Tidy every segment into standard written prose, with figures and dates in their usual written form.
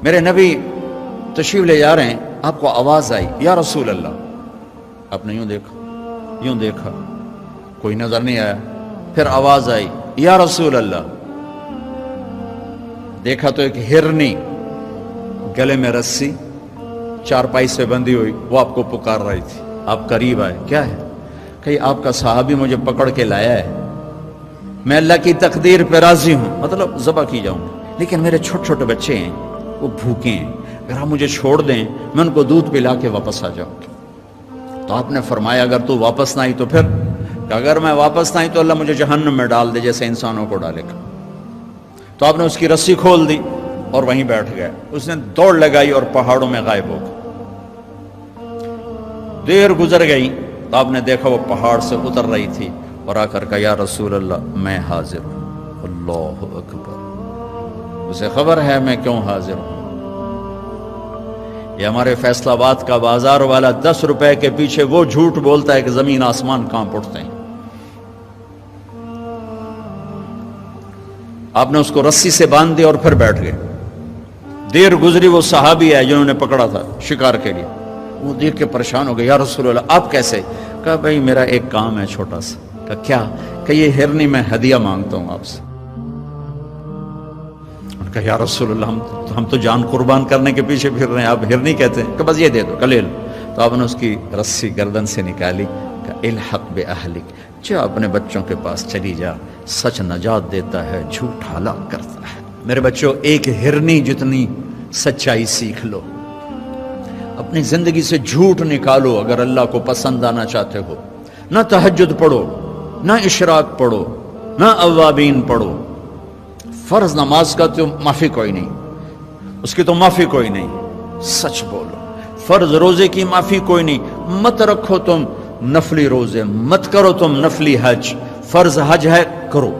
میرے نبی تشریف لے جا رہے ہیں، آپ کو آواز آئی یا رسول اللہ، آپ نے یوں دیکھا، کوئی نظر نہیں آیا، پھر آواز آئی یا رسول اللہ، دیکھا تو ایک ہرنی گلے میں رسی چارپائی سے بندھی ہوئی، وہ آپ کو پکار رہی تھی۔ آپ قریب آئے، کیا ہے؟ کہ آپ کا صحابی مجھے پکڑ کے لایا ہے، میں اللہ کی تقدیر پہ راضی ہوں، مطلب ذبح کی جاؤں گا، لیکن میرے چھوٹے چھوٹے بچے ہیں، وہ بھوکے ہیں، اگر آپ مجھے چھوڑ دیں میں ان کو دودھ پلا کے واپس آ جاؤں گی۔ تو آپ نے فرمایا اگر تو واپس نہ آئی تو پھر، کہ اگر میں واپس نہ آئی تو اللہ مجھے جہنم میں ڈال دے جیسے انسانوں کو ڈالے گا۔ تو آپ نے اس کی رسی کھول دی اور وہیں بیٹھ گئے، اس نے دوڑ لگائی اور پہاڑوں میں غائب ہو گئی۔ دیر گزر گئی تو آپ نے دیکھا وہ پہاڑ سے اتر رہی تھی اور آ کر کہا یا رسول اللہ میں حاضر ہوں۔ اللہ اکبر، اسے خبر ہے میں کیوں حاضر ہوں۔ یہ ہمارے فیصل آباد کا بازار والا 10 روپے کے پیچھے وہ جھوٹ بولتا ہے کہ زمین آسمان کانپ اٹھتے ہیں۔ آپ نے اس کو رسی سے باندھ دیا اور پھر بیٹھ گئے۔ دیر گزری، وہ صحابی ہے جنہوں نے پکڑا تھا شکار کے لیے، وہ دیکھ کے پریشان ہو گئے، یا رسول اللہ آپ کیسے؟ کہا بھائی میرا ایک کام ہے چھوٹا سا۔ کہا کیا؟ کہ یہ ہرنی میں ہدیہ مانگتا ہوں آپ سے۔ کہا یا رسول اللہ ہم تو جان قربان کرنے کے پیچھے پھر رہے ہیں، آپ ہرنی کہتے ہیں؟ کہ بس یہ دے دو، لے لو۔ تو آپ نے اس کی رسی گردن سے نکالی، کہ الحق باہلک، جا اپنے بچوں کے پاس چلی جا، سچ نجات دیتا ہے، جھوٹ ہلاک کرتا ہے۔ میرے بچوں ایک ہرنی جتنی سچائی سیکھ لو، اپنی زندگی سے جھوٹ نکالو اگر اللہ کو پسند آنا چاہتے ہو۔ نہ تہجد پڑھو، نہ اشراق پڑھو، نہ اوابین پڑھو، فرض نماز کا تو معافی کوئی نہیں، اس کی تو معافی کوئی نہیں، سچ بولو۔ فرض روزے کی معافی کوئی نہیں، مت رکھو تم نفلی روزے، مت کرو تم نفلی حج۔ فرض حج ہے کرو،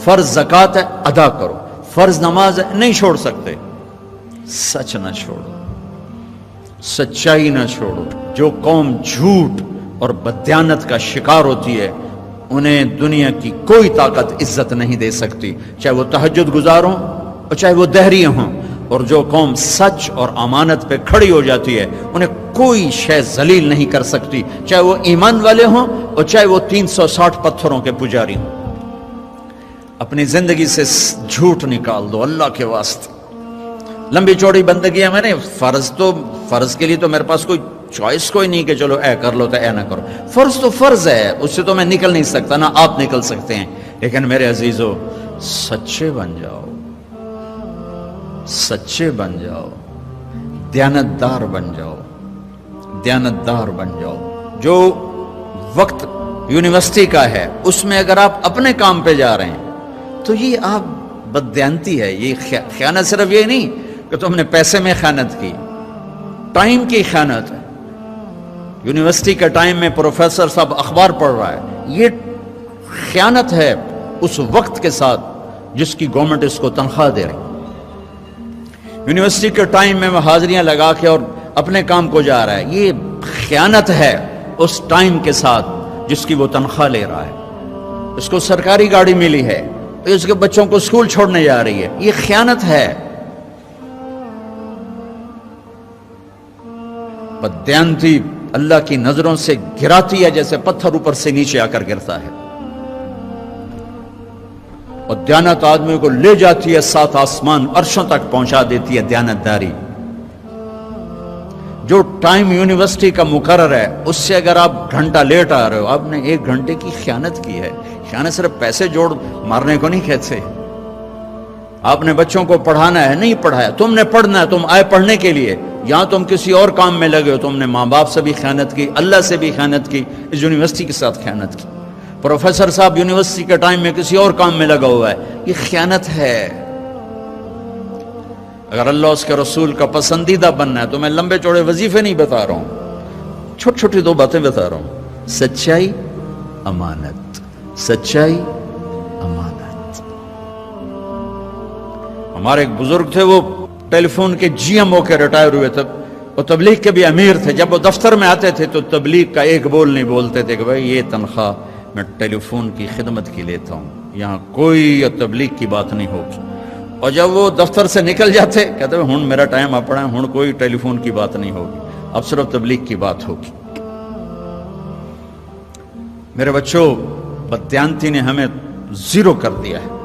فرض زکوٰۃ ہے ادا کرو، فرض نماز ہے نہیں چھوڑ سکتے۔ سچ نہ چھوڑو، سچائی نہ چھوڑو۔ جو قوم جھوٹ اور بددیانت کا شکار ہوتی ہے انہیں دنیا کی کوئی طاقت عزت نہیں دے سکتی، چاہے وہ تہجد گزار ہوں اور چاہے وہ دہریے ہوں۔ اور جو قوم سچ اور امانت پہ کھڑی ہو جاتی ہے انہیں کوئی شے ذلیل نہیں کر سکتی، چاہے وہ ایمان والے ہوں اور چاہے وہ 360 پتھروں کے پجاری ہوں۔ اپنی زندگی سے جھوٹ نکال دو اللہ کے واسطے۔ لمبی چوڑی بندگی ہے، میں نے فرض کے لیے تو میرے پاس کوئی چوائس کوئی نہیں کہ چلو اے کر لو تو اے نہ کرو۔ فرض تو فرض ہے، اس سے تو میں نکل نہیں سکتا، نہ آپ نکل سکتے ہیں۔ لیکن میرے عزیزو سچے بن جاؤ، سچے بن جاؤ، دیانتدار بن جاؤ، دیانتدار بن جاؤ۔ جو وقت یونیورسٹی کا ہے اس میں اگر آپ اپنے کام پہ جا رہے ہیں تو یہ آپ بددیانتی ہے۔ یہ خیانت صرف یہ نہیں کہ تم نے پیسے میں خیانت کی، ٹائم کی خیانت ہے۔ یونیورسٹی کے ٹائم میں پروفیسر صاحب اخبار پڑھ رہا ہے، یہ خیانت ہے اس وقت کے ساتھ جس کی گورنمنٹ اس کو تنخواہ دے رہی۔ یونیورسٹی کے ٹائم میں وہ حاضریاں لگا کے اور اپنے کام کو جا رہا ہے، یہ خیانت ہے اس ٹائم کے ساتھ جس کی وہ تنخواہ لے رہا ہے۔ اس کو سرکاری گاڑی ملی ہے، اس کے بچوں کو اسکول چھوڑنے جا رہی ہے، یہ خیانت ہے۔ بددیانتی اللہ کی نظروں سے گراتی ہے جیسے پتھر اوپر سے نیچے آ کر گرتا ہے، اور دیانت آدمی کو لے جاتی ہے 7 آسمان عرشوں تک پہنچا دیتی ہے دیانتداری۔ جو ٹائم یونیورسٹی کا مقرر ہے اس سے اگر آپ گھنٹہ لیٹ آ رہے ہو، آپ نے 1 گھنٹے کی خیانت کی ہے۔ خیانت صرف پیسے جوڑ مارنے کو نہیں کہتے۔ آپ نے بچوں کو پڑھانا ہے، نہیں پڑھایا، تم نے پڑھنا ہے، تم آئے پڑھنے کے لیے، یہاں تم کسی اور کام میں لگے ہو، تم نے ماں باپ سے بھی خیانت کی، اللہ سے بھی خیانت کی، اس یونیورسٹی کے ساتھ خیانت کی۔ پروفیسر صاحب یونیورسٹی کے ٹائم میں کسی اور کام میں لگا ہوا ہے، یہ خیانت ہے۔ اگر اللہ اس کے رسول کا پسندیدہ بننا ہے تو میں لمبے چوڑے وظیفے نہیں بتا رہا ہوں، چھوٹی چھوٹی 2 باتیں بتا رہا ہوں۔ سچائی، امانت، سچائی، امانت۔ ہمارے ایک بزرگ تھے، وہ ٹیلی فون کے جی ایم ہو کے ریٹائر ہوئے تھے، وہ تبلیغ کے بھی امیر تھے۔ جب وہ دفتر میں آتے تھے تو تبلیغ کا ایک بول نہیں بولتے تھے کہ بھائی یہ تنخواہ میں ٹیلی فون کی خدمت کی لیتا ہوں، یہاں کوئی تبلیغ کی بات نہیں ہوگی۔ اور جب وہ دفتر سے نکل جاتے کہتے ہیں ہن میرا ٹائم اپنا ہے، ہن کوئی ٹیلی فون کی بات نہیں ہوگی، اب صرف تبلیغ کی بات ہوگی۔ میرے بچوں، بددیانتی نے ہمیں زیرو کر دیا ہے۔